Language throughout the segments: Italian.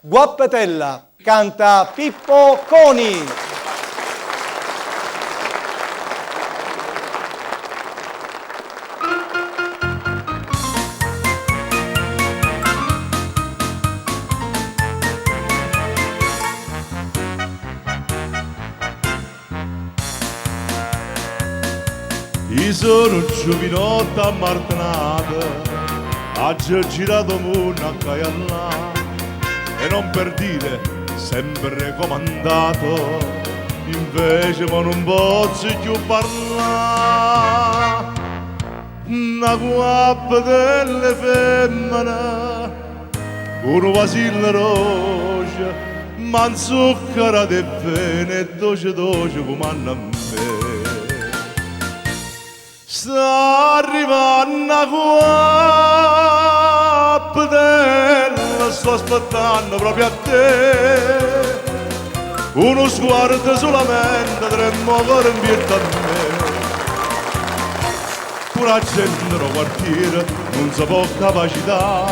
Guappatella, canta Pippo Coni. Io sono un giovinotto ammartinato, oggi ho girato mondo a Caiallà e non per dire sempre comandato, invece ma non posso più parlare. Una guappa delle femmine, un vasillo rosa, ma un zucchero di bene e dolce dolce come a me. Sta arrivando a guappatella, sto aspettando proprio a te. Uno sguardo solamente, tremmo ancora in pietà a me. Pure la gente del quartiere non si può capacità,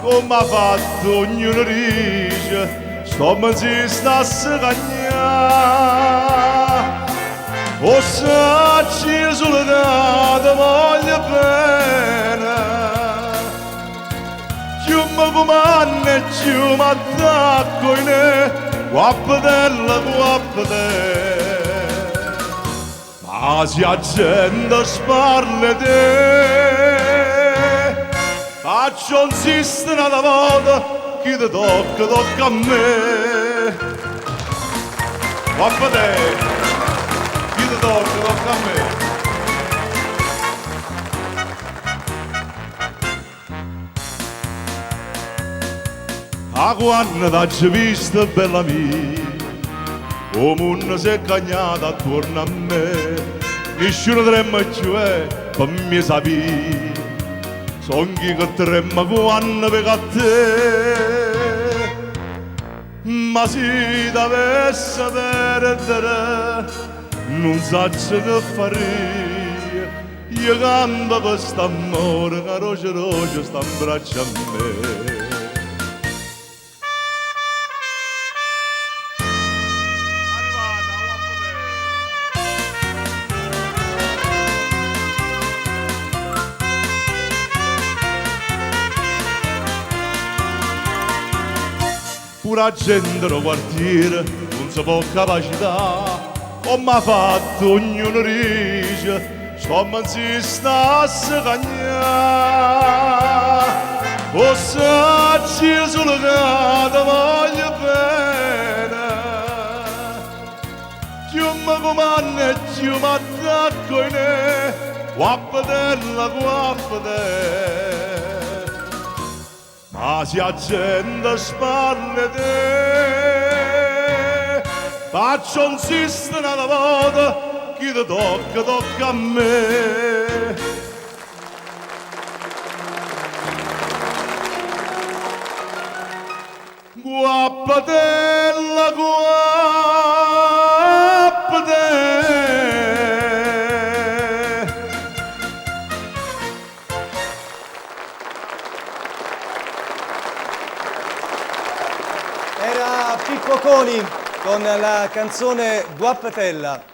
come ha fatto ognuno dice, sto mi si sta a cagnare. O sacci soldato voglio bene, più mi comanda e più mi attacco in e, guappatella, guappatella. Ma se la gente sparla di te, faccio insistere una volta, chi ti tocca, tocca a me. Guappatella. Tocca a me. A quando t'ho vista bella mia, o mondo si è cagnato attorno a me, nessuno trema più per me sapere, son chi che trema quando vengo a te. Ma se dovesse perdere, non so che fare, io canto per st'amore che roce roce sta in braccio a me. Pure la gente del quartiere non si può capacitare, come ha fatto ognuno dice, sto ma si sta a cagnare. O sacci soldato voglio bene, più mi comanda e più mi attacco in e, guappatella, guappatella. Ma se la gente sparla di te, faccio insistere una volta, chi ti tocca, tocca a me. Guappatella, guappatella. Era Pippo Coni con la canzone Guappatella.